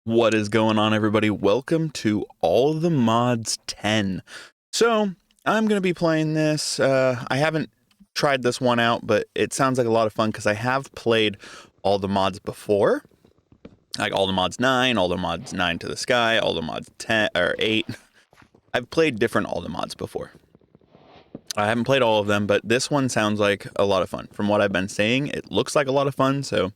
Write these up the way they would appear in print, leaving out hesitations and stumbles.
What is going on, everybody? Welcome to All the Mods 10. So, I'm going to be playing this. I haven't tried this one out, but it sounds like a lot of fun because I have played all the mods before. Like all the mods 9, all the mods 9 to the sky, all the mods 10 or 8. I've played different all the mods before. I haven't played all of them, but this one sounds like a lot of fun. From what I've been saying, it looks like a lot of fun, so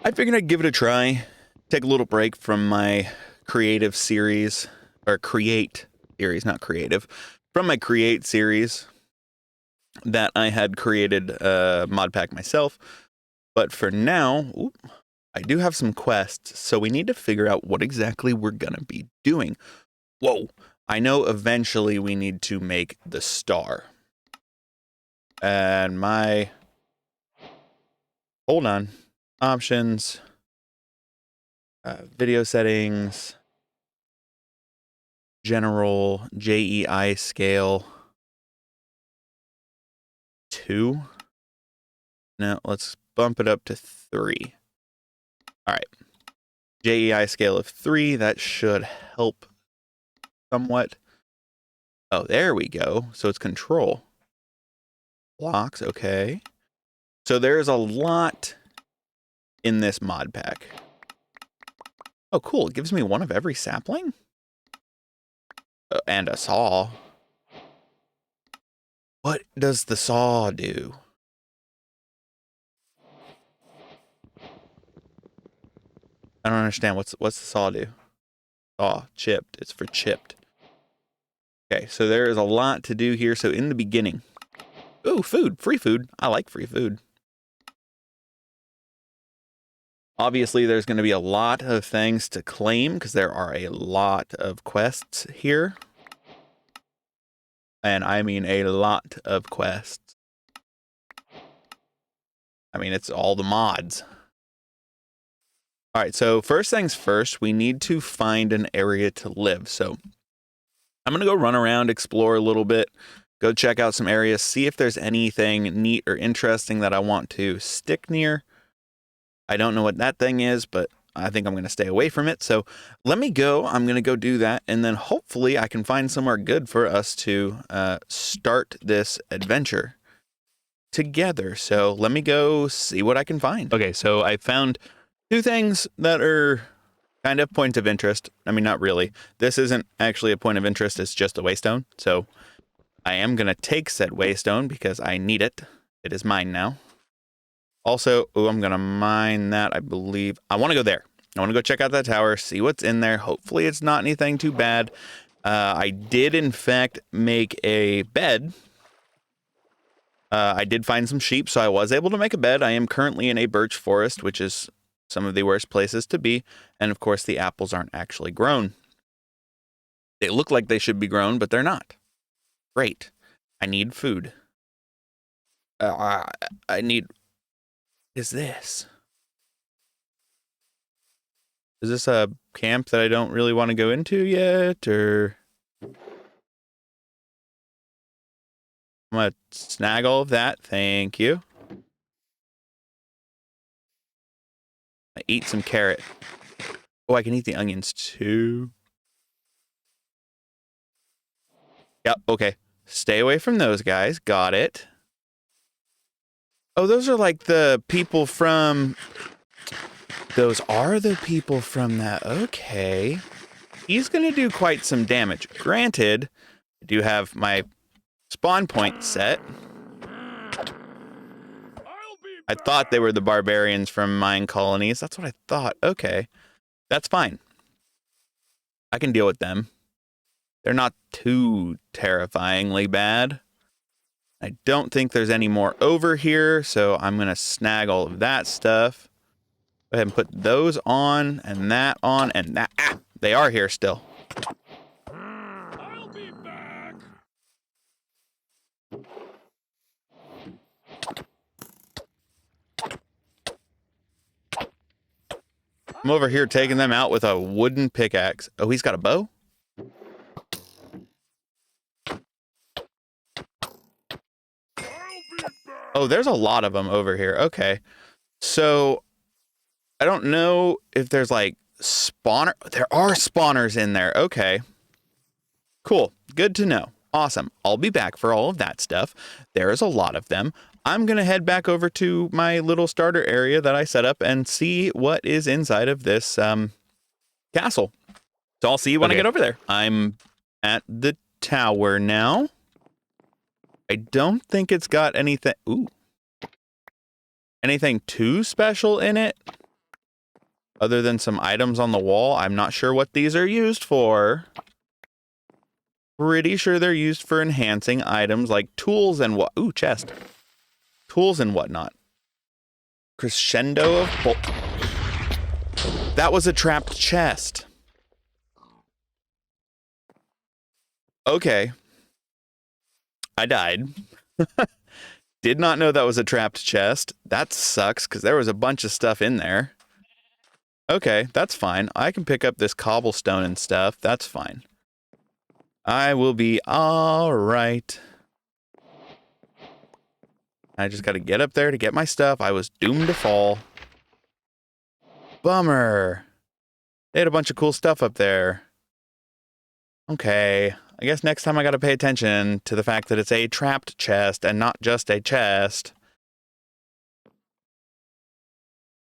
I figured I'd give it a try. Take a little break from my creative series, or create series, not creative, from my create series that I had created a mod pack myself. But for now, I do have some quests, so we need to figure out what exactly we're gonna be doing. Whoa, I know eventually we need to make the star. And hold on, options. Video settings, general, JEI scale, 2. Now let's bump it up to 3. All right, JEI scale of 3, that should help somewhat. Oh, there we go. So it's control. Blocks, okay. So there's a lot in this mod pack. Oh, cool. It gives me one of every sapling? And a saw. What does the saw do? I don't understand. What's the saw do? Saw, chipped. It's for chipped. Okay, so there is a lot to do here. So in the beginning. Ooh, food. Free food. I like free food. Obviously, there's going to be a lot of things to claim because there are a lot of quests here. And I mean a lot of quests. I mean, it's all the mods. All right, so first things first, we need to find an area to live. So I'm going to go run around, explore a little bit, go check out some areas, see if there's anything neat or interesting that I want to stick near. I don't know what that thing is, but I think I'm going to stay away from it. So let me go. I'm going to go do that. And then hopefully I can find somewhere good for us to start this adventure together. So let me go see what I can find. Okay, so I found 2 things that are kind of points of interest. I mean, not really. This isn't actually a point of interest. It's just a waystone. So I am going to take said waystone because I need it. It is mine now. Also, I'm going to mine that, I believe. I want to go there. I want to go check out that tower, see what's in there. Hopefully it's not anything too bad. I did, in fact, make a bed. I did find some sheep, so I was able to make a bed. I am currently in a birch forest, which is some of the worst places to be. And, of course, the apples aren't actually grown. They look like they should be grown, but they're not. Great. I need food. I need... Is this? Is this a camp that I don't really want to go into yet, or? I'm gonna snag all of that. Thank you. I eat some carrot. Oh, I can eat the onions too. Yep, okay. Stay away from those guys. Got it. Oh, those are like the people from... Those are the people from that. Okay. He's going to do quite some damage. Granted, I do have my spawn point set. I thought they were the barbarians from mine colonies. That's what I thought. Okay. That's fine. I can deal with them. They're not too terrifyingly bad. I don't think there's any more over here, so I'm going to snag all of that stuff. Go ahead and put those on, and that on, and that. Ah! They are here still. I'll be back. I'm over here taking them out with a wooden pickaxe. Oh, he's got a bow? Oh, there's a lot of them over here. Okay. So, I don't know if there's like spawner. There are spawners in there. Okay. Cool. Good to know. Awesome. I'll be back for all of that stuff. There is a lot of them. I'm going to head back over to my little starter area that I set up and see what is inside of this castle. So I'll see you when I get over there. I'm at the tower now. I don't think it's got anything. Ooh. Anything too special in it. Other than some items on the wall. I'm not sure what these are used for. Pretty sure they're used for enhancing items like tools and what? Ooh, chest. Tools and whatnot. Crescendo of that was a trapped chest. Okay. I died. Did not know that was a trapped chest. That sucks because there was a bunch of stuff in there. Okay, that's fine. I can pick up this cobblestone and stuff. That's fine. I will be all right. I just got to get up there to get my stuff. I was doomed to fall. Bummer. They had a bunch of cool stuff up there. Okay. I guess next time I got to pay attention to the fact that it's a trapped chest and not just a chest.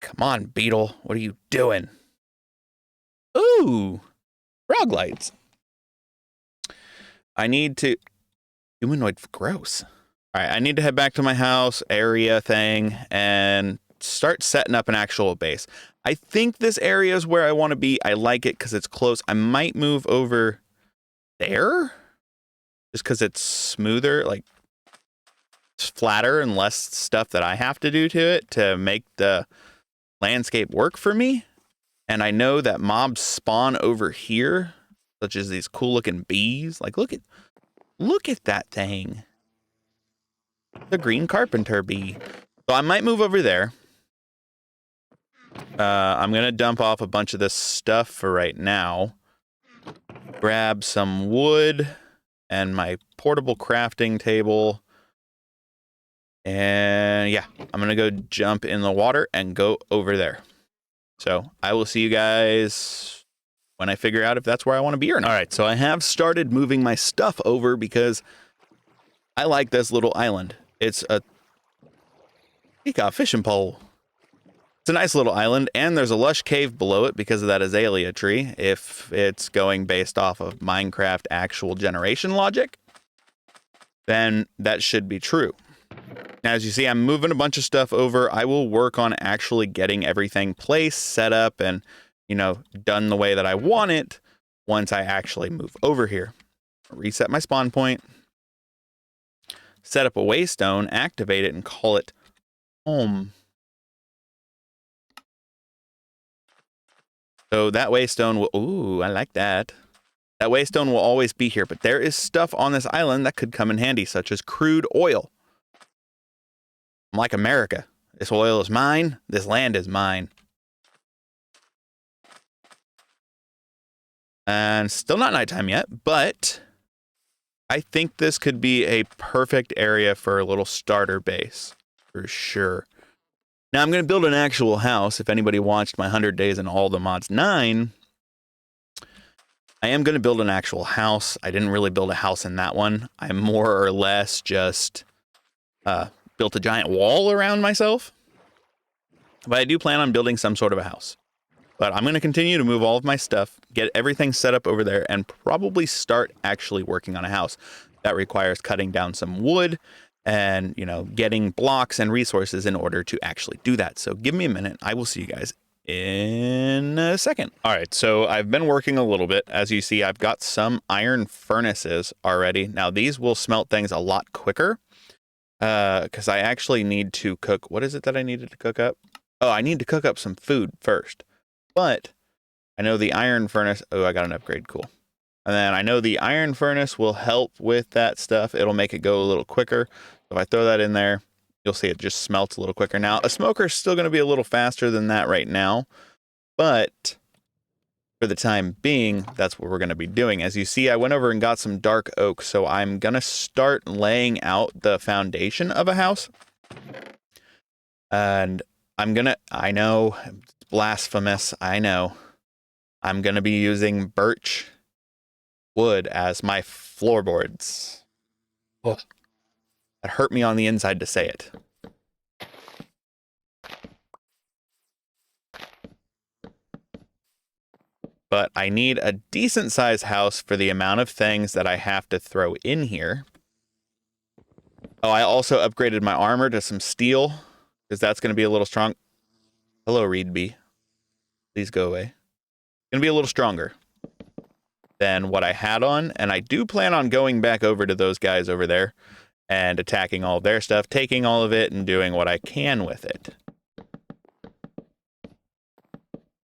Come on, beetle. What are you doing? Ooh. Frog lights. I need to... Humanoid, gross. All right, I need to head back to my house area thing and start setting up an actual base. I think this area is where I want to be. I like it because it's close. I might move over there just because it's smoother, like it's flatter and less stuff that I have to do to it to make the landscape work for me. And I know that mobs spawn over here, such as these cool looking bees. Like, look at that thing. The green carpenter bee. So I might move over there. I'm going to dump off a bunch of this stuff for right now. Grab some wood and my portable crafting table. And yeah, I'm going to go jump in the water and go over there. So I will see you guys when I figure out if that's where I want to be or not. All right, so I have started moving my stuff over because I like this little island. It's a... You got a fishing pole. It's a nice little island, and there's a lush cave below it because of that azalea tree, if it's going based off of Minecraft actual generation logic, then that should be true. Now, as you see, I'm moving a bunch of stuff over. I will work on actually getting everything placed, set up, and, you know, done the way that I want it once I actually move over here. Reset my spawn point, set up a waystone, activate it, and call it home. So that waystone will... Ooh, I like that. That waystone will always be here, but there is stuff on this island that could come in handy, such as crude oil. I'm like America. This oil is mine. This land is mine. And still not nighttime yet, but I think this could be a perfect area for a little starter base, for sure. Now, I'm going to build an actual house. If anybody watched my 100 Days in All the Mods 9, I am going to build an actual house. I didn't really build a house in that one. I more or less just built a giant wall around myself. But I do plan on building some sort of a house. But I'm going to continue to move all of my stuff, get everything set up over there, and probably start actually working on a house. That requires cutting down some wood and, you know, getting blocks and resources in order to actually do that. So give me a minute. I will see you guys in a second. All right, so I've been working a little bit. As you see, I've got some iron furnaces already. Now, these will smelt things a lot quicker because I actually need to cook. What is it that I needed to cook up? Oh, I need to cook up some food first. But I know the iron furnace... Oh, I got an upgrade. Cool. And then I know the iron furnace will help with that stuff. It'll make it go a little quicker. If I throw that in there, you'll see it just smelts a little quicker. Now, a smoker is still going to be a little faster than that right now. But for the time being, that's what we're going to be doing. As you see, I went over and got some dark oak. So I'm going to start laying out the foundation of a house. And I'm going to... I know... Blasphemous, I know. I'm going to be using birch wood as my floorboards. Oh, it hurt me on the inside to say it. But I need a decent sized house for the amount of things that I have to throw in here. Oh, I also upgraded my armor to some steel because that's going to be a little strong. Hello, Reedby. Please go away. Going to be a little stronger than what I had on, and I do plan on going back over to those guys over there and attacking all of their stuff, taking all of it and doing what I can with it.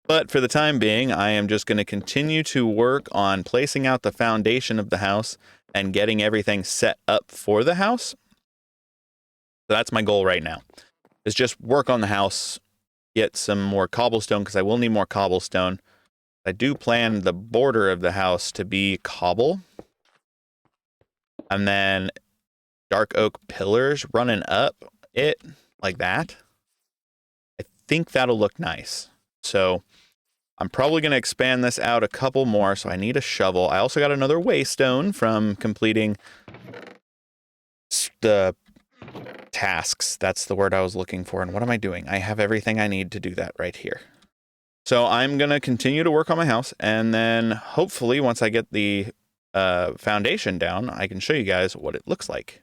But for the time being, I am just going to continue to work on placing out the foundation of the house and getting everything set up for the house. So that's my goal right now, is just work on the house, get some more cobblestone, because I will need more cobblestone. I do plan the border of the house to be cobble. And then dark oak pillars running up it like that. I think that'll look nice. So I'm probably going to expand this out a couple more, so I need a shovel. I also got another waystone from completing the tasks. That's the word I was looking for. And what am I doing? I have everything I need to do that right here. So I'm going to continue to work on my house, and then hopefully once I get the foundation down, I can show you guys what it looks like.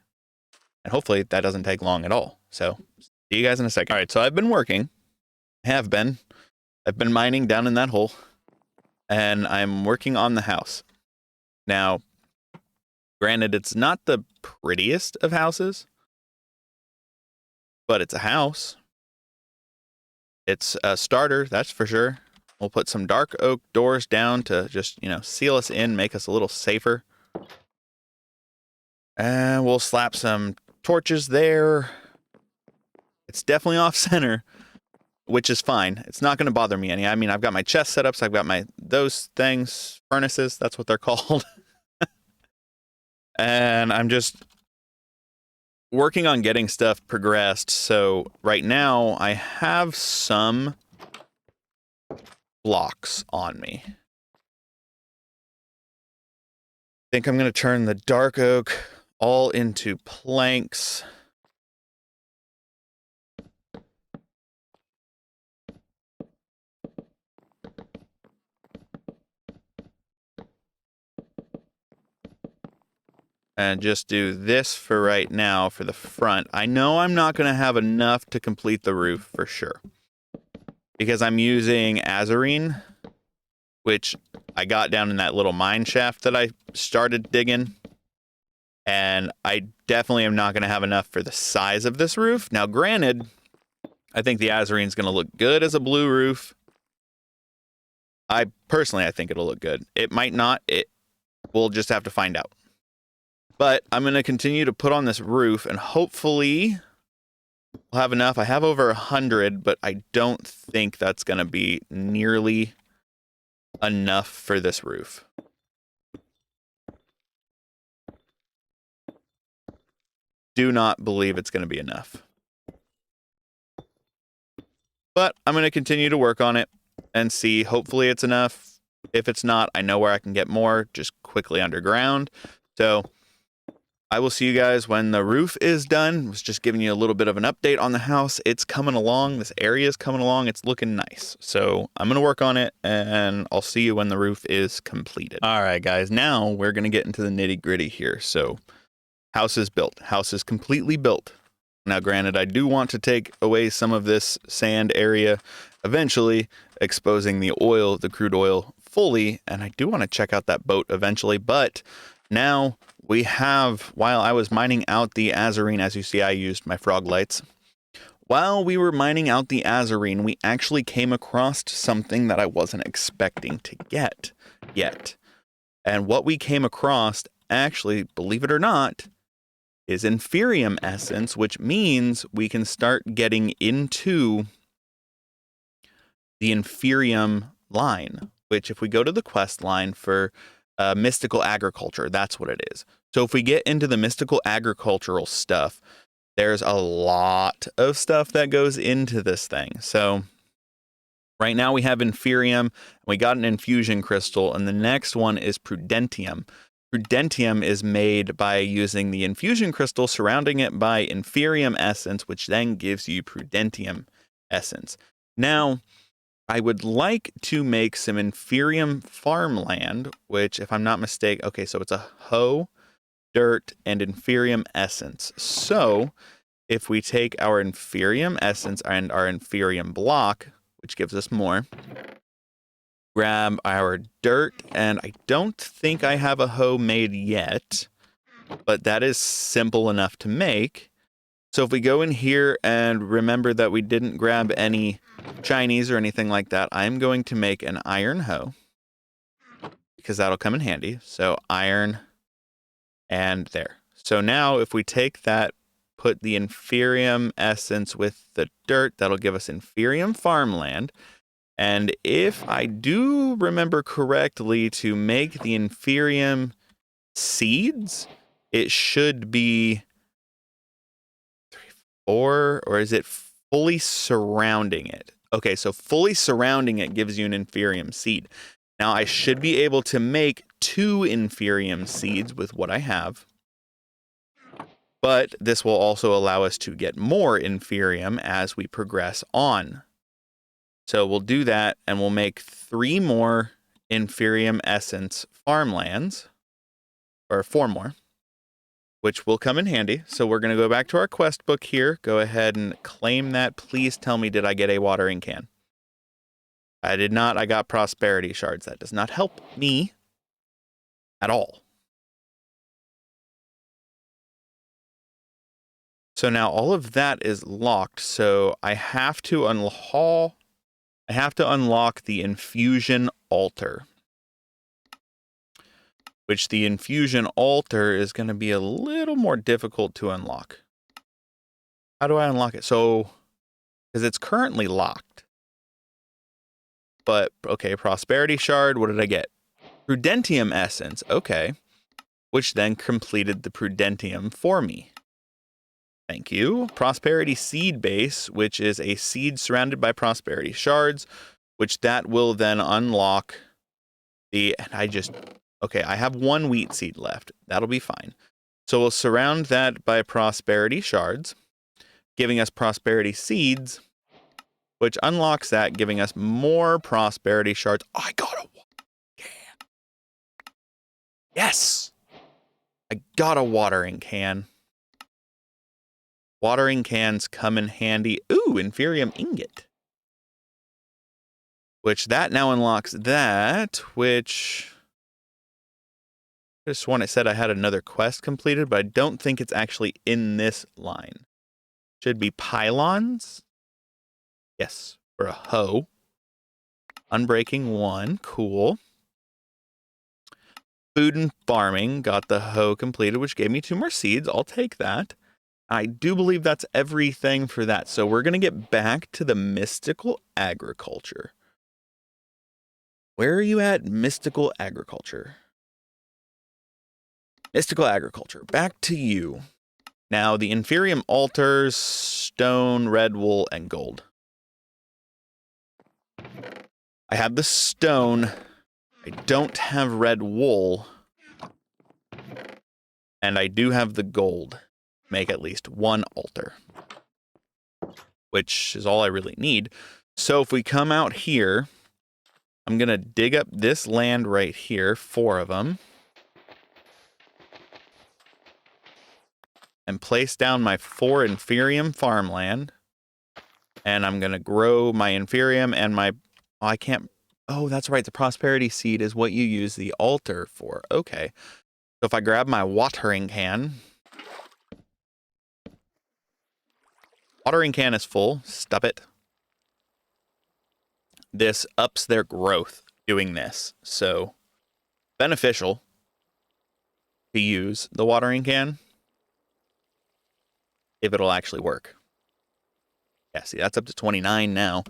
And hopefully that doesn't take long at all. So see you guys in a second. All right, so I've been working. I've been mining down in that hole, and I'm working on the house. Now, granted, it's not the prettiest of houses, but it's a house. It's a starter, that's for sure. We'll put some dark oak doors down to just, seal us in, make us a little safer. And we'll slap some torches there. It's definitely off center, which is fine. It's not going to bother me any. I mean, I've got my chest set up, so I've got those things, furnaces, that's what they're called. And I'm just working on getting stuff progressed. So right now I have some blocks on me. I think I'm going to turn the dark oak all into planks. And just do this for right now for the front. I know I'm not going to have enough to complete the roof for sure, because I'm using azarine, which I got down in that little mine shaft that I started digging. And I definitely am not going to have enough for the size of this roof. Now, granted, I think the azarine is going to look good as a blue roof. I think it'll look good. It might not. We'll just have to find out. But I'm going to continue to put on this roof, and hopefully we'll have enough. I have over 100, but I don't think that's going to be nearly enough for this roof. Do not believe it's going to be enough. But I'm going to continue to work on it and see. Hopefully it's enough. If it's not, I know where I can get more just quickly underground. So I will see you guys when the roof is done. I was just giving you a little bit of an update on the house. It's coming along. This area is coming along. It's looking nice. So I'm going to work on it, and I'll see you when the roof is completed. All right, guys. Now we're going to get into the nitty gritty here. So house is built. House is completely built. Now, granted, I do want to take away some of this sand area eventually, exposing the oil, the crude oil fully. And I do want to check out that boat eventually. But now we have, while I was mining out the azarine, as you see, I used my frog lights. While we were mining out the azarine, we actually came across something that I wasn't expecting to get yet. And what we came across, actually, believe it or not, is inferium essence, which means we can start getting into the inferium line, which if we go to the quest line for mystical agriculture, that's what it is. So if we get into the mystical agricultural stuff, there's a lot of stuff that goes into this thing. So Right now we have Inferium, we got an infusion crystal, and the next one is Prudentium. Prudentium is made by using the infusion crystal, surrounding it by Inferium essence, which then gives you Prudentium essence. Now, I would like to make some Inferium farmland, which, if I'm not mistaken, okay, so it's a hoe, dirt, and Inferium essence. So, if we take our Inferium essence and our Inferium block, which gives us more, grab our dirt, and I don't think I have a hoe made yet, but that is simple enough to make. So if we go in here and remember that we didn't grab any Chinese or anything like that, I'm going to make an iron hoe, because that'll come in handy. So iron, and there. So now if we take that, put the Inferium essence with the dirt, that'll give us Inferium farmland. And if I do remember correctly, to make the Inferium seeds, it should be 3, 4, or is it fully surrounding it? Okay, so fully surrounding it gives you an Inferium seed. Now I should be able to make 2 Inferium seeds with what I have. But this will also allow us to get more Inferium as we progress on. So we'll do that, and we'll make 3 more Inferium essence farmlands, or 4 more, which will come in handy. So we're going to go back to our quest book here. Go ahead and claim that. Please tell me, did I get a watering can? I did not. I got prosperity shards. That does not help me at all. So now all of that is locked. So I have to unlock the infusion altar, which the infusion altar is going to be a little more difficult to unlock. How do I unlock it? So, because it's currently locked. But, okay, prosperity shard, what did I get? Prudentium essence, okay. Which then completed the Prudentium for me. Thank you. Prosperity seed base, which is a seed surrounded by prosperity shards, which that will then unlock the, okay, I have 1 wheat seed left. That'll be fine. So we'll surround that by prosperity shards, giving us prosperity seeds, which unlocks that, giving us more prosperity shards. Oh, I got a can. Yes! I got a watering can. Watering cans come in handy. Ooh, Inferium ingot. Which that now unlocks that, which I just sworn it said I had another quest completed, but I don't think it's actually in this line. Should be pylons. Yes, for a hoe. Unbreaking 1, cool. Food and farming, got the hoe completed, which gave me 2 more seeds. I'll take that. I do believe that's everything for that. So we're going to get back to the mystical agriculture. Where are you at, mystical agriculture? Mystical agriculture, back to you. Now, the Inferium altars, stone, red wool, and gold. I have the stone. I don't have red wool. And I do have the gold. Make at least 1 altar, which is all I really need. So if we come out here, I'm going to dig up this land right here, 4 of them, and place down my 4 Inferium farmland. And I'm going to grow my Inferium and my, oh, I can't, oh, that's right. The prosperity seed is what you use the altar for. Okay. So if I grab my watering can, watering can is full. Stop it. This ups their growth doing this. So beneficial to use the watering can if it'll actually work. Yeah, see, that's up to 29 now.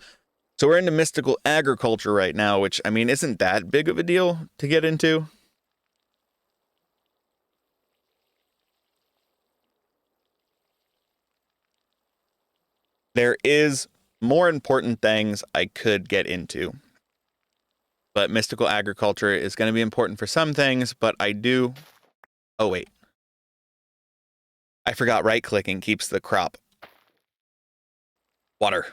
So we're into mystical agriculture right now, which, I mean, isn't that big of a deal to get into? There is more important things I could get into. But mystical agriculture is going to be important for some things, but I do... Oh, wait. I forgot right-clicking keeps the crop. Water.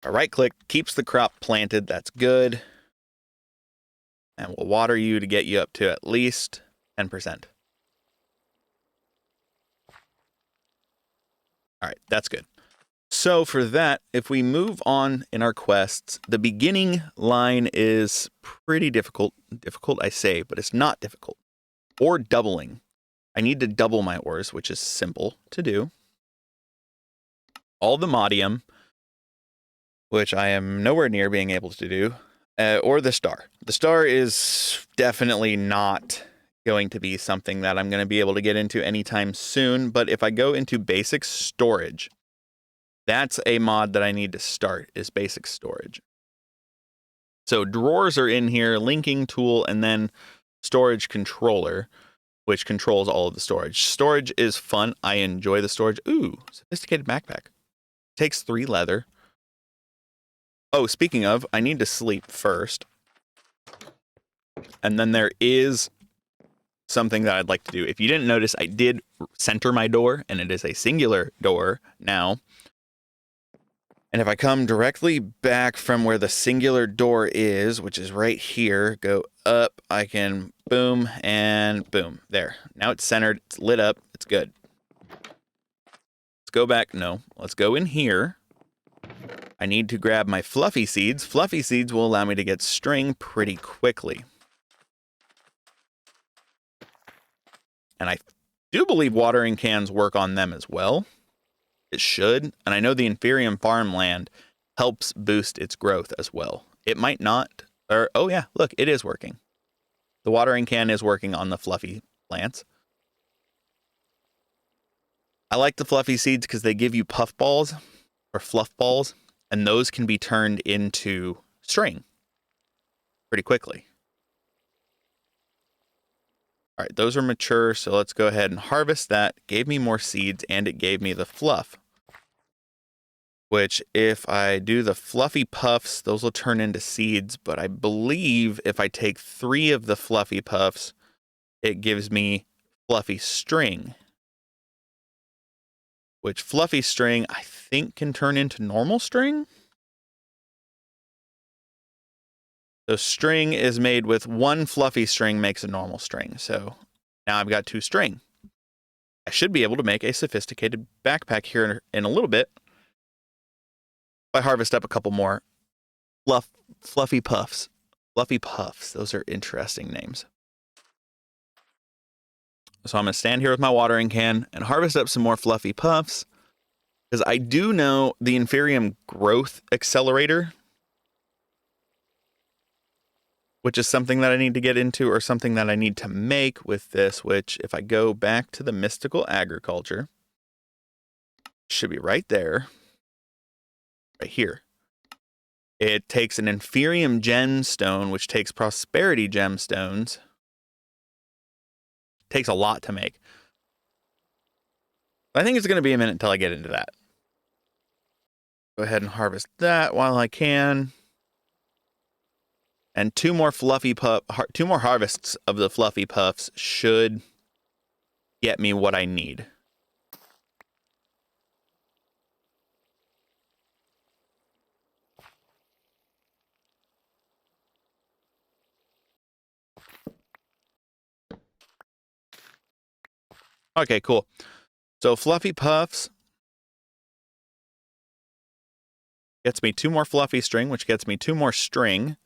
A right-click keeps the crop planted. That's good. And we'll water you to get you up to at least 10%. All right, that's good. So for that, if we move on in our quests, the beginning line is pretty difficult. Difficult, I say, but it's not difficult. Or doubling. I need to double my ores, which is simple to do. All the modium, which I am nowhere near being able to do, or the star. The star is definitely not going to be something that I'm going to be able to get into anytime soon, but if I go into basic storage, that's a mod that I need to start, is basic storage. So drawers are in here, linking tool, and then storage controller, which controls all of the storage. Storage is fun. I enjoy the storage. Ooh, sophisticated backpack. Takes 3 leather. Oh, speaking of, I need to sleep first. And then there is something that I'd like to do. If you didn't notice, I did center my door, and it is a singular door now. And if I come directly back from where the singular door is, which is right here, go up, I can boom and boom. There. Now it's centered. It's lit up. It's good. Let's go back. No, let's go in here. I need to grab my fluffy seeds. Fluffy seeds will allow me to get string pretty quickly. And I do believe watering cans work on them as well. It should. And I know the Inferium farmland helps boost its growth as well. It might not. Or, oh yeah, look, it is working. The watering can is working on the fluffy plants. I like the fluffy seeds because they give you puff balls or fluff balls, and those can be turned into string pretty quickly. All right, those are mature, so let's go ahead and harvest that. Gave me more seeds, and it gave me the fluff. Which, if I do the fluffy puffs, those will turn into seeds, but I believe if I take 3 of the fluffy puffs, it gives me fluffy string. Which fluffy string, I think, can turn into normal string? So string is made with 1 fluffy string makes a normal string. So now I've got 2 string. I should be able to make a sophisticated backpack here in a little bit. If I harvest up a couple more fluffy puffs. Fluffy puffs. Those are interesting names. So I'm going to stand here with my watering can and harvest up some more fluffy puffs. Because I do know the Inferium growth accelerator, which is something that I need to get into, or something that I need to make with this, which if I go back to the mystical agriculture, should be right there, right here. It takes an Inferium gemstone, which takes prosperity gemstones. Takes a lot to make. I think it's going to be a minute until I get into that. Go ahead and harvest that while I can. And 2 more harvests of the fluffy puffs should get me what I need. Okay, cool. So fluffy puffs gets me 2 more fluffy string, which gets me 2 more string.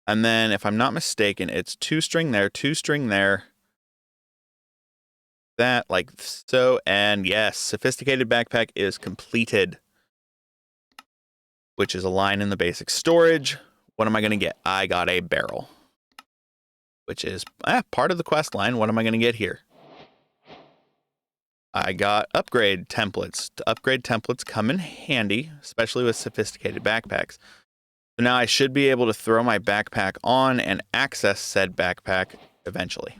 And then, if I'm not mistaken, it's 2 string there, 2 string there. That, like so. And yes, sophisticated backpack is completed. Which is a line in the basic storage. What am I going to get? I got a barrel. Which is part of the quest line. What am I going to get here? I got upgrade templates. Upgrade templates come in handy, especially with sophisticated backpacks. So now I should be able to throw my backpack on and access said backpack eventually.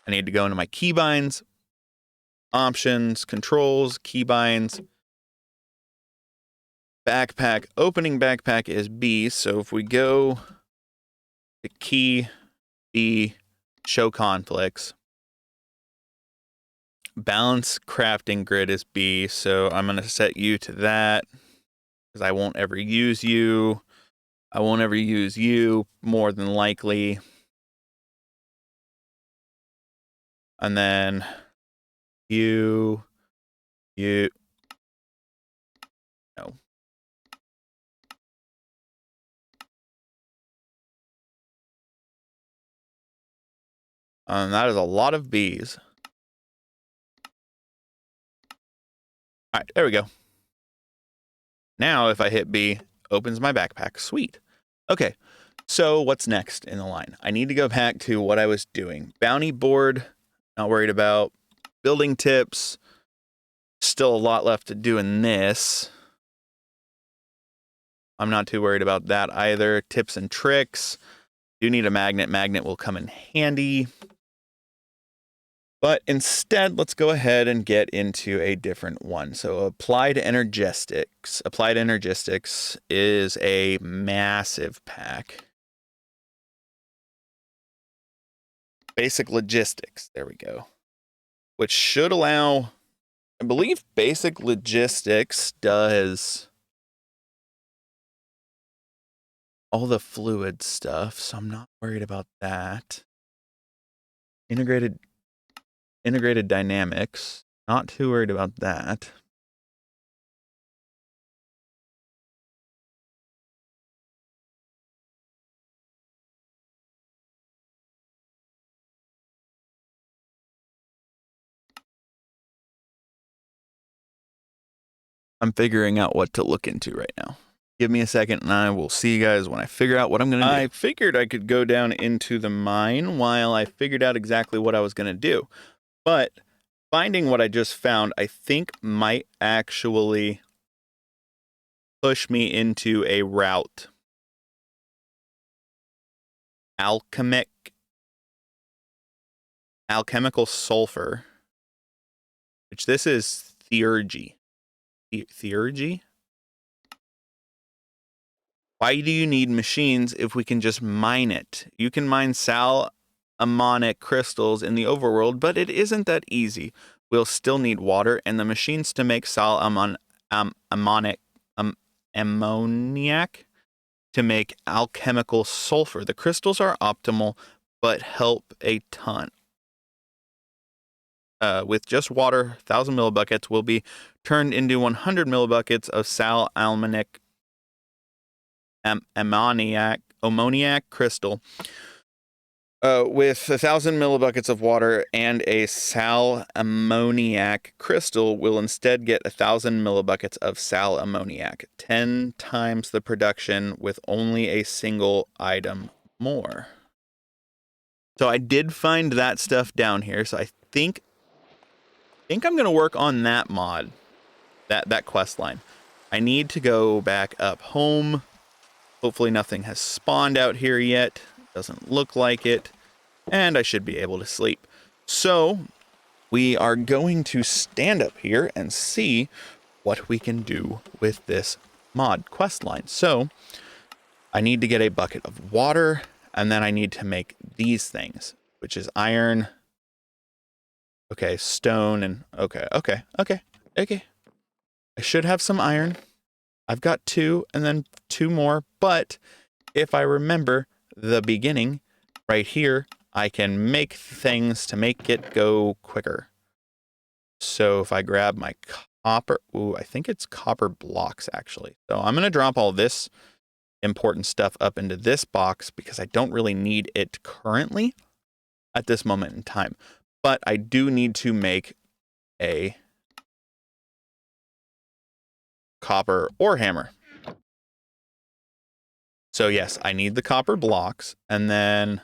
I need to go into my keybinds, options, controls, keybinds, backpack. Opening backpack is B. So if we go to key B, show conflicts. Balance crafting grid is B. So I'm going to set you to that because I won't ever use you. I won't ever use you, more than likely. And then you, no. That is a lot of B's. All right, there we go. Now if I hit B, opens my backpack. Sweet. Okay, so what's next in the line? I need to go back to what I was doing. Bounty board, not worried about. Building tips, still a lot left to do in this. I'm not too worried about that either. Tips and tricks. Do need a magnet. Magnet will come in handy. But instead, let's go ahead and get into a different one. So applied energistics. Applied energistics is a massive pack. Basic logistics. There we go. Which should allow, I believe basic logistics does all the fluid stuff, so I'm not worried about that. Integrated dynamics, not too worried about that. I'm figuring out what to look into right now. Give me a second and I will see you guys when I figure out what I'm going to do. I figured I could go down into the mine while I figured out exactly what I was going to do. But finding what I just found, I think might actually push me into a route. Alchemical sulfur, which this is theurgy. Theurgy? Why do you need machines if we can just mine it? You can mine sal ammonic crystals in the overworld, but it isn't that easy. We'll still need water and the machines to make sal ammoniac to make alchemical sulfur. The crystals are optimal, but help a ton. With just water, 1,000 millibuckets will be turned into 100 millibuckets of sal ammoniac crystal. With 1,000 millibuckets of water and a sal ammoniac crystal, we'll instead get 1,000 millibuckets of sal ammoniac, 10 times the production with only a single item more. So I did find that stuff down here. So I think I'm going to work on that mod, that quest line. I need to go back up home. Hopefully nothing has spawned out here yet. Doesn't look like it. And I should be able to sleep. So we are going to stand up here and see what we can do with this mod quest line. So I need to get a bucket of water, and then I need to make these things, which is iron. Okay, stone, and okay. I should have some iron. I've got 2 and then 2 more, but if I remember the beginning right here, I can make things to make it go quicker. So if I grab my copper, I think it's copper blocks actually. So I'm going to drop all this important stuff up into this box because I don't really need it currently at this moment in time. But I do need to make a copper ore hammer. So yes, I need the copper blocks, and then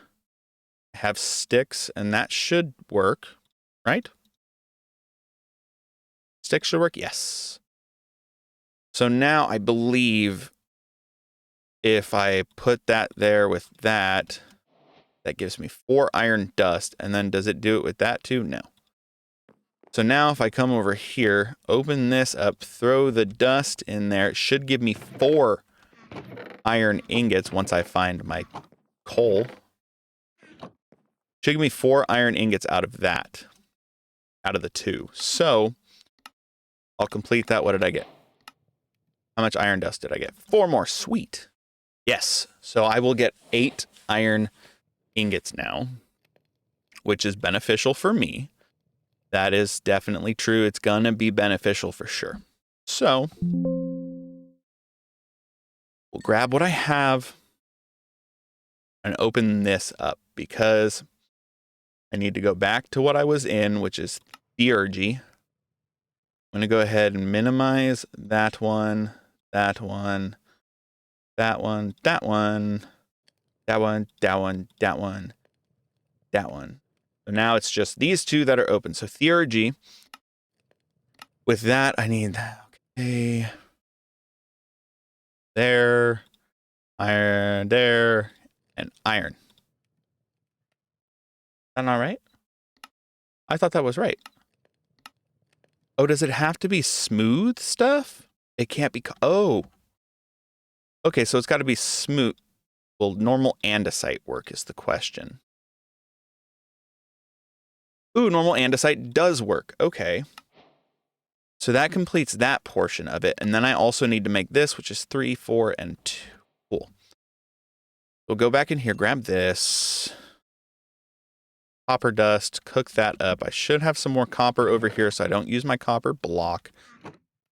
have sticks, and that should work, right? Sticks should work, yes. So now I believe if I put that there with that, that gives me 4 iron dust, and then does it do it with that too? No. So now if I come over here, open this up, throw the dust in there, it should give me 4 iron ingots once I find my coal. Should give me 4 iron ingots out of that, out of the 2. So I'll complete that. What did I get? How much iron dust did I get? 4 more. Sweet. Yes. So I will get 8 iron ingots now, which is beneficial for me. That is definitely true. It's gonna be beneficial for sure. So we'll grab what I have and open this up because I need to go back to what I was in, which is theurgy. I'm gonna go ahead and minimize that one, that one, that one, that one, that one, that one, that one, that one. So now it's just these 2 that are open. So theurgy. With that, I need that. Okay. There, iron, there, and iron. Is that not right? I thought that was right. Oh, does it have to be smooth stuff? It can't be. Oh. Okay, so it's got to be smooth. Will normal andesite work is the question. Ooh, normal andesite does work. Okay. So that completes that portion of it. And then I also need to make this, which is 3, 4, and 2. Cool. We'll go back in here, grab this. Copper dust, cook that up. I should have some more copper over here so I don't use my copper block.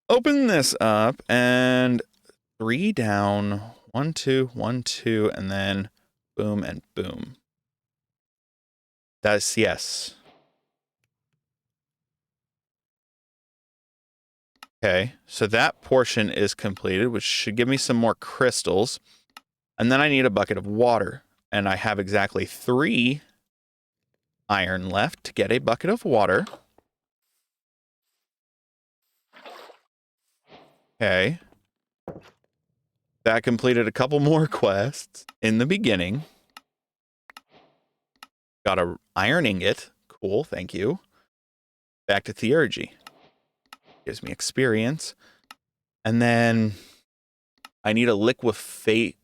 Open this up and 3 down. 1, 2, 1, 2, and then boom and boom. That's yes. Okay, so that portion is completed, which should give me some more crystals. And then I need a bucket of water. And I have exactly 3 iron left to get a bucket of water. Okay. That completed a couple more quests in the beginning. Got a iron ingot. Cool, thank you. Back to theurgy. Gives me experience. And then I need a liquefaction.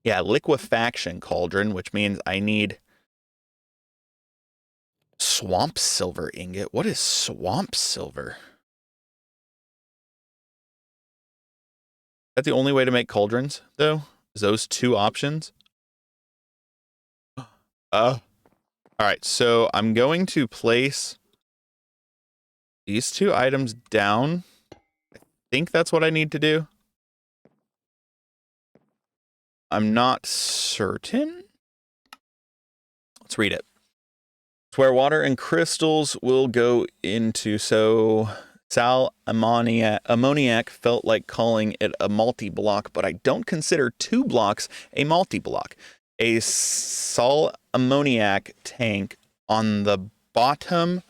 Yeah, liquefaction cauldron, which means I need swamp silver ingot. What is swamp silver? Is that the only way to make cauldrons, though? Is those 2 options? All right, so I'm going to place these 2 items down. I think that's what I need to do. I'm not certain. Let's read it. It's where water and crystals will go into. So sal ammoniac felt like calling it a multi-block, but I don't consider 2 blocks a multi-block. A sal ammoniac tank on the bottom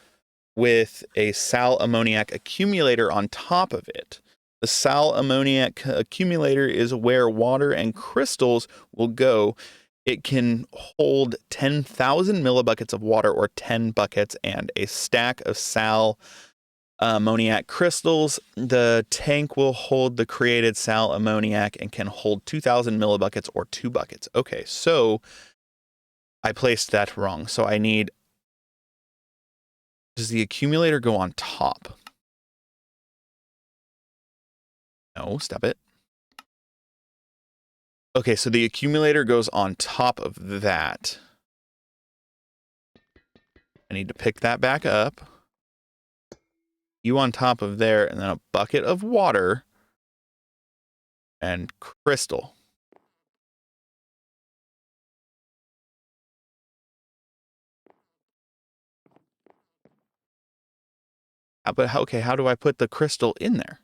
with a sal ammoniac accumulator on top of it. The sal ammoniac accumulator is where water and crystals will go. It can hold 10,000 millibuckets of water or 10 buckets and a stack of sal ammoniac crystals. The tank will hold the created sal ammoniac and can hold 2,000 millibuckets or 2 buckets. Okay, so I placed that wrong. So I need... Does the accumulator go on top? No, stop it. Okay, so the accumulator goes on top of that. I need to pick that back up. You on top of there, and then a bucket of water and crystal. But okay, how do I put the crystal in there?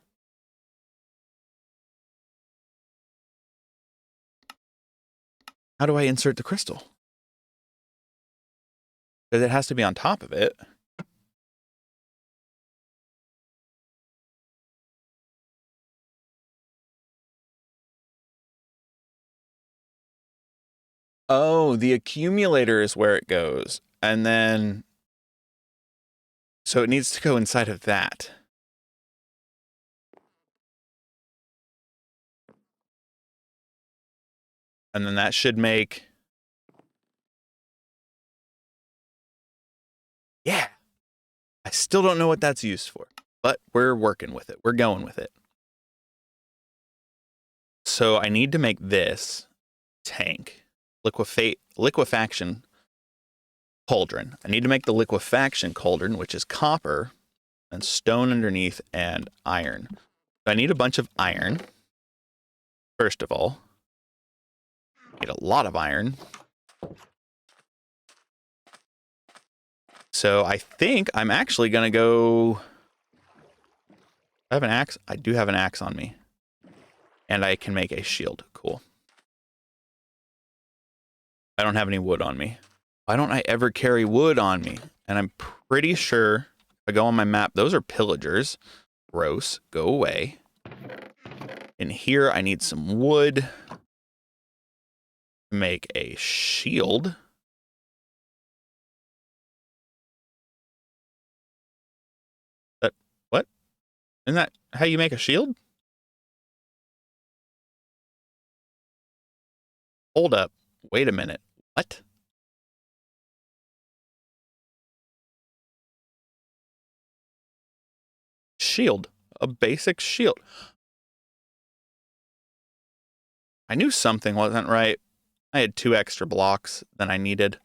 How do I insert the crystal? Because it has to be on top of it. Oh, the accumulator is where it goes. And then So it needs to go inside of that. And then that should make... Yeah. I still don't know what that's used for, but we're working with it. We're going with it. So I need to make this tank. Liquefaction cauldron. I need to make the liquefaction cauldron, which is copper and stone underneath and iron. So I need a bunch of iron. First of all, I need a lot of iron. So I think I'm actually going to go... I have an axe. I do have an axe on me. And I can make a shield. Cool. I don't have any wood on me. Why don't I ever carry wood on me? And I'm pretty sure if I go on my map, those are pillagers. Gross. Go away. In here, I need some wood to make a shield. What? Isn't that how you make a shield? Hold up. Wait a minute. What? Shield. A basic shield. I knew something wasn't right. I had 2 extra blocks than I needed.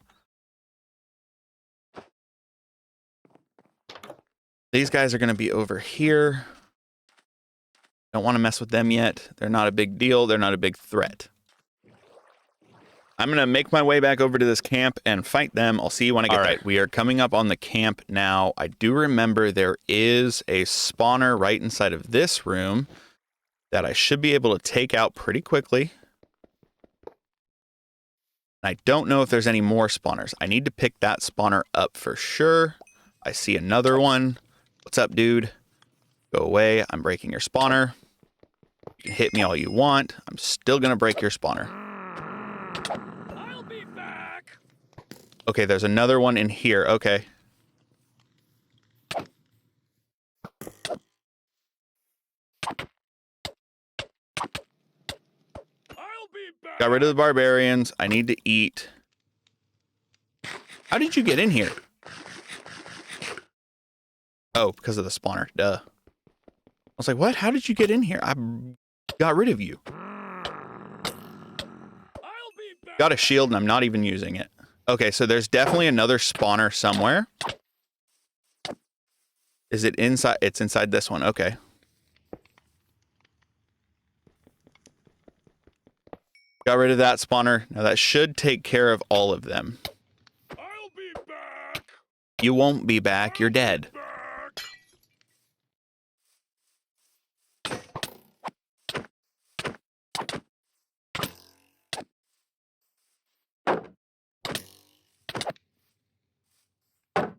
These guys are going to be over here. Don't want to mess with them yet. They're not a big deal. They're not a big threat. I'm going to make my way back over to this camp and fight them. I'll see you when I get there. All right, we are coming up on the camp now. I do remember there is a spawner right inside of this room that I should be able to take out pretty quickly. I don't know if there's any more spawners. I need to pick that spawner up for sure. I see another one. What's up, dude? Go away. I'm breaking your spawner. You can hit me all you want. I'm still going to break your spawner. I'll be back. Okay, there's another one in here. Okay. I'll be back. Got rid of the barbarians. I need to eat. How did you get in here? Oh, because of the spawner. Duh. I was like, what? How did you get in here? I got rid of you. I'll be back. Got a shield and I'm not even using it. Okay, so there's definitely another spawner somewhere. Is it inside? It's inside this one. Okay. Got rid of that spawner. Now that should take care of all of them. I'll be back. You won't be back. You're dead. Back.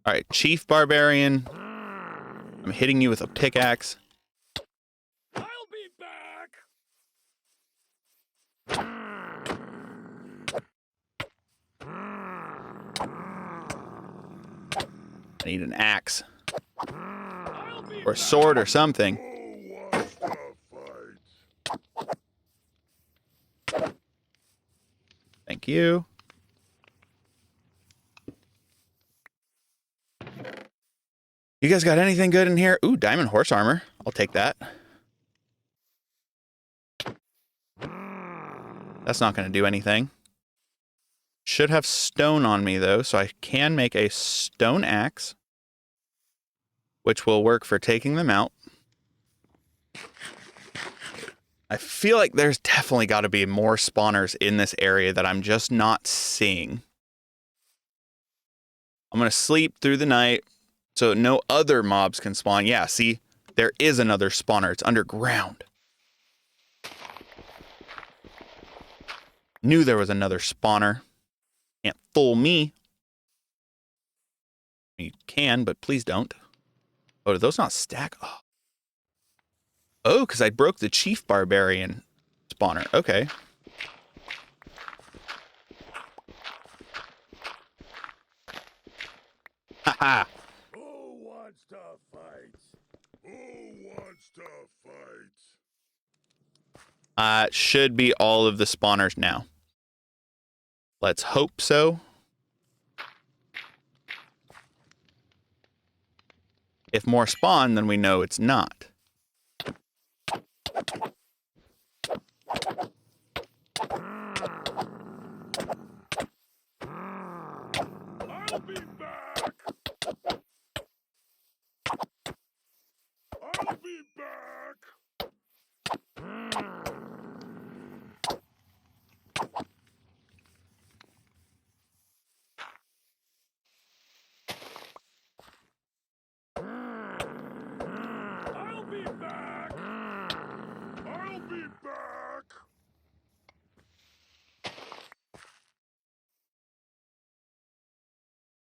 All right, Chief Barbarian. I'm hitting you with a pickaxe. I'll be back. I need an axe I'll be or a sword or something. Who wants to fight? Thank you. You guys got anything good in here? Ooh, diamond horse armor. I'll take that. That's not going to do anything. Should have stone on me, though, so I can make a stone axe, which will work for taking them out. I feel like there's definitely got to be more spawners in this area that I'm just not seeing. I'm going to sleep through the night so no other mobs can spawn. Yeah, see, there is another spawner. It's underground. Knew there was another spawner. Can't fool me. You can, but please don't. Oh, did those not stack? Oh, because I broke the Chief Barbarian spawner. Okay. Haha. Who wants Should be all of the spawners now. Let's hope so. If more spawn, then we know it's not. I'll be back. I'll be back. I'll be back. I'll be back.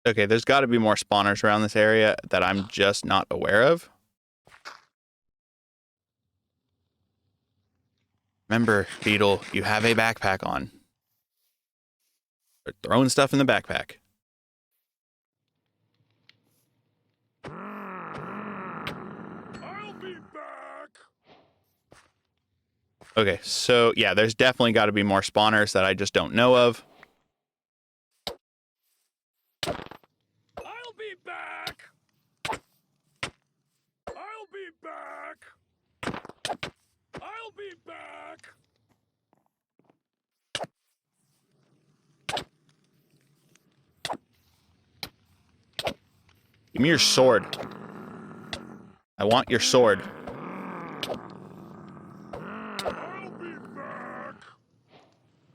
Okay, there's got to be more spawners around this area that I'm just not aware of. Remember, Beetle, you have a backpack on. They're throwing stuff in the backpack. I'll be back. Okay, so yeah, there's definitely got to be more spawners that I just don't know of. I'll be back. I'll be back. I'll be back. Give me your sword. I want your sword. I'll be back.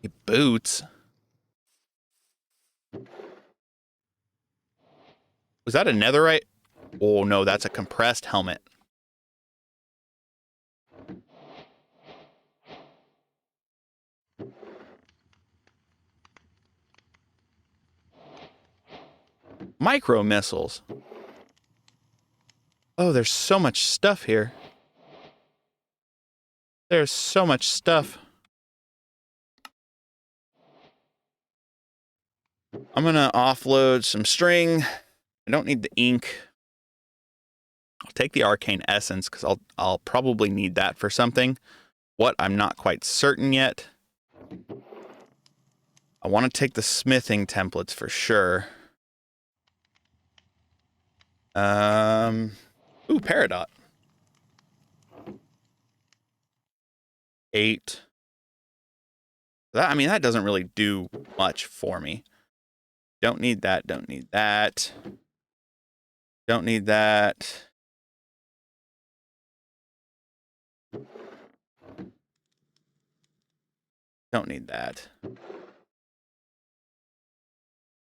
Your boots. Was that a netherite? Oh no, that's a compressed helmet. Micro missiles. Oh, there's so much stuff here. There's so much stuff. I'm gonna offload some string. I don't need the ink. I'll take the arcane essence because I'll probably need that for something. What, I'm not quite certain yet. I want to take the smithing templates for sure. Ooh, Peridot. 8. That doesn't really do much for me. Don't need that, don't need that. Don't need that. Don't need that.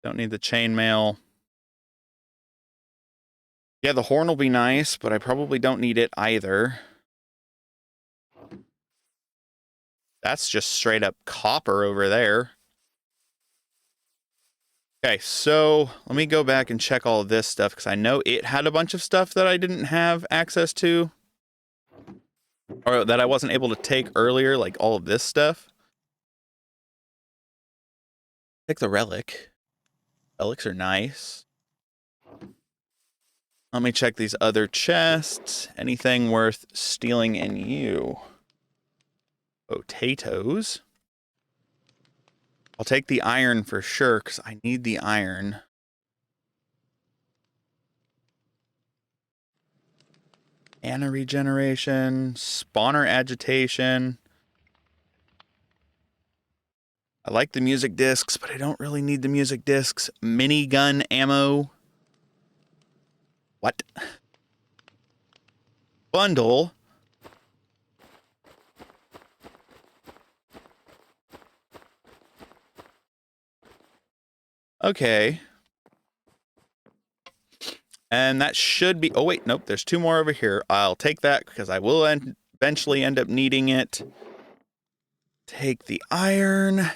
Don't need the chainmail. Yeah, the horn will be nice, but I probably don't need it either. That's just straight up copper over there. Okay, so let me go back and check all of this stuff because I know it had a bunch of stuff that I didn't have access to. Or that I wasn't able to take earlier, like all of this stuff. Take the relic. Relics are nice. Let me check these other chests. Anything worth stealing in you? Potatoes. I'll take the iron for sure, because I need the iron. Mana regeneration. Spawner agitation. I like the music discs, but I don't really need the music discs. Minigun ammo. What? Bundle. Okay. And that should be... Oh, wait. Nope. There's 2 more over here. I'll take that because I will eventually end up needing it. Take the iron.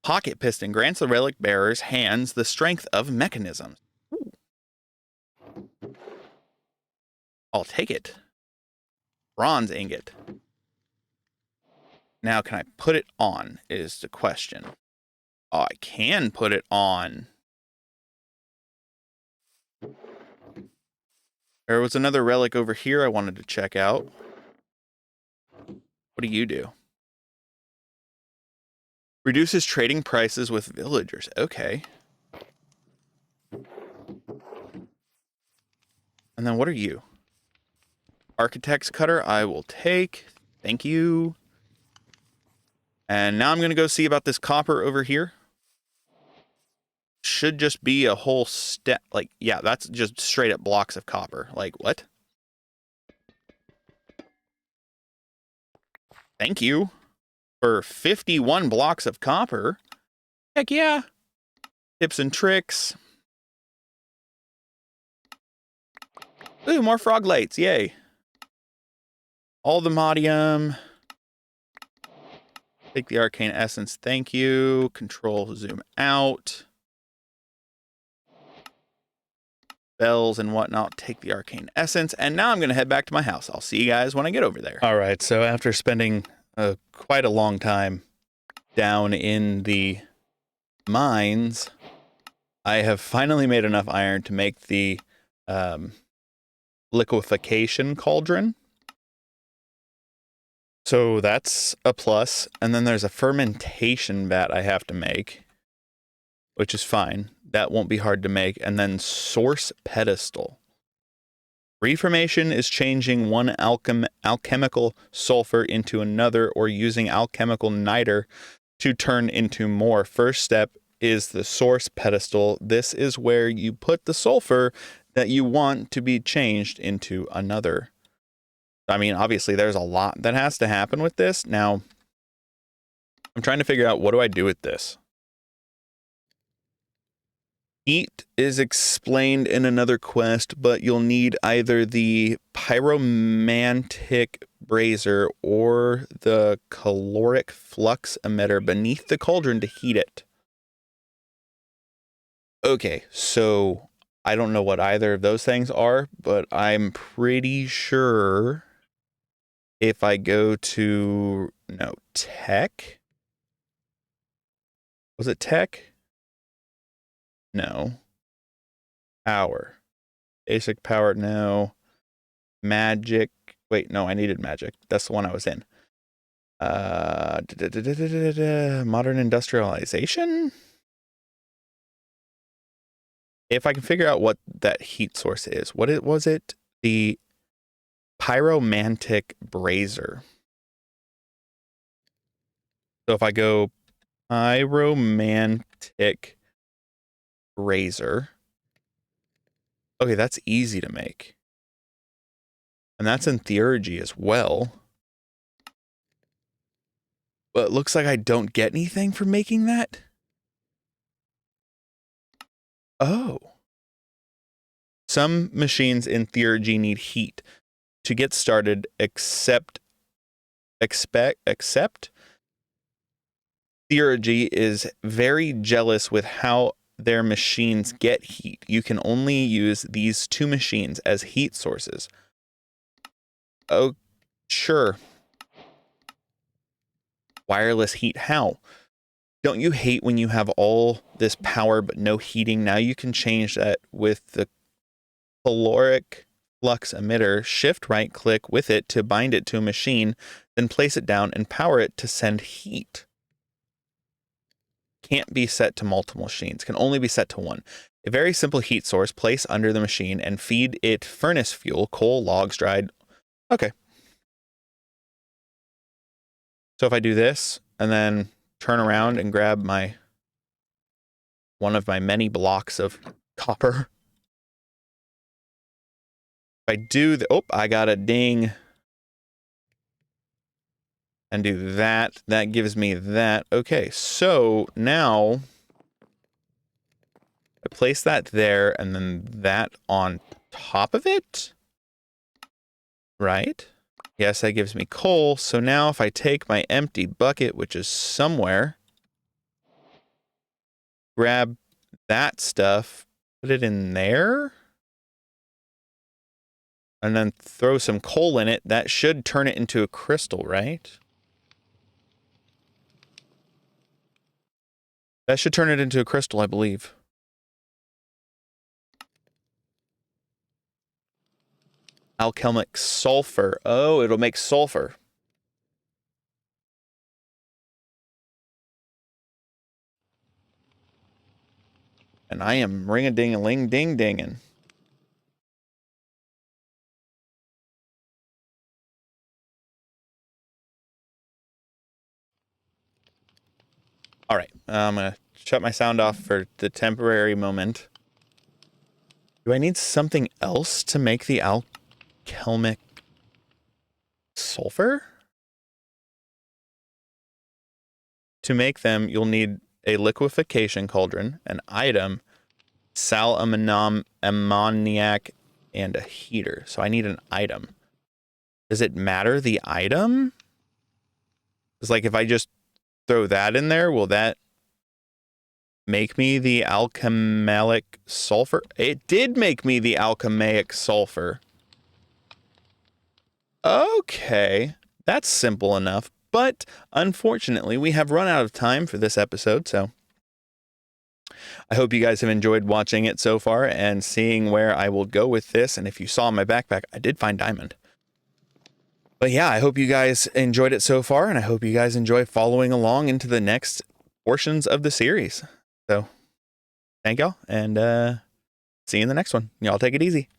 Pocket piston grants the relic bearer's hands the strength of mechanisms. Ooh. I'll take it. Bronze ingot. Now, can I put it on is the question. Oh, I can put it on. There was another relic over here I wanted to check out. What do you do? Reduces trading prices with villagers. Okay. And then what are you? Architect's cutter, I will take. Thank you. And now I'm going to go see about this copper over here. Should just be a whole step. Like, yeah, that's just straight up blocks of copper. Like, what? Thank you for 51 blocks of copper. Heck yeah. Tips and tricks. Ooh, more frog lights. Yay. All the modium. Take the arcane essence. Thank you. Control zoom out. Bells and whatnot. Take the arcane essence. And now I'm going to head back to my house. I'll see you guys when I get over there. All right. So after spending quite a long time down in the mines, I have finally made enough iron to make the liquefaction cauldron. So that's a plus. And then there's a fermentation vat I have to make, which is fine. That won't be hard to make. And then source pedestal. Reformation is changing one alchemical sulfur into another or using alchemical niter to turn into more. First step is the source pedestal. This is where you put the sulfur that you want to be changed into another. I mean, obviously there's a lot that has to happen with this. Now, I'm trying to figure out, what do I do with this? Heat is explained in another quest, but you'll need either the pyromantic brazier or the caloric flux emitter beneath the cauldron to heat it. Okay, so I don't know what either of those things are, but I'm pretty sure if I go to, no, tech? Was it tech? No. Power. Basic power, no. Magic. Wait, no, I needed magic. That's the one I was in. Modern industrialization? If I can figure out what that heat source is. What was it? The pyromantic brazier. So if I go pyromantic brazier. Okay, that's easy to make. And that's in theurgy as well. But it looks like I don't get anything for making that. Oh. Some machines in theurgy need heat. To get started, accept theurgy is very jealous with how their machines get heat. You can only use these two machines as heat sources. Oh, sure. Wireless heat, how? Don't you hate when you have all this power but no heating? Now you can change that with the caloric flux emitter. Shift right click with it to bind it to a machine, then place it down and power it to send heat. Can't be set to multiple machines, can only be set to one. A very simple heat source, place under the machine and feed it furnace fuel, coal, logs, dried. Okay. So if I do this and then turn around and grab my one of my many blocks of copper. If I do the, oh, I got a ding. And do that. That gives me that. Okay, so now I place that there and then that on top of it. Right? Yes, that gives me coal. So now if I take my empty bucket, which is somewhere, grab that stuff, put it in there, and then throw some coal in it, that should turn it into a crystal, right? That should turn it into a crystal, I believe. Alchemical sulfur. Oh, it'll make sulfur. And I am ring-a-ding-a-ling-ding-dinging. All right, I'm going to shut my sound off for the temporary moment. Do I need something else to make the alchemic sulfur? To make them, you'll need a liquefaction cauldron, an item, sal ammoniac, and a heater. So I need an item. Does it matter the item? It's like if I just throw that in there, will that make me the alchemic sulfur? It did make me the alchemic sulfur. Okay, that's simple enough. But unfortunately, we have run out of time for this episode, so I hope you guys have enjoyed watching it so far and seeing where I will go with this. And if you saw my backpack, I did find diamond. But yeah, I hope you guys enjoyed it so far, and I hope you guys enjoy following along into the next portions of the series. So, thank y'all, and see you in the next one. Y'all take it easy.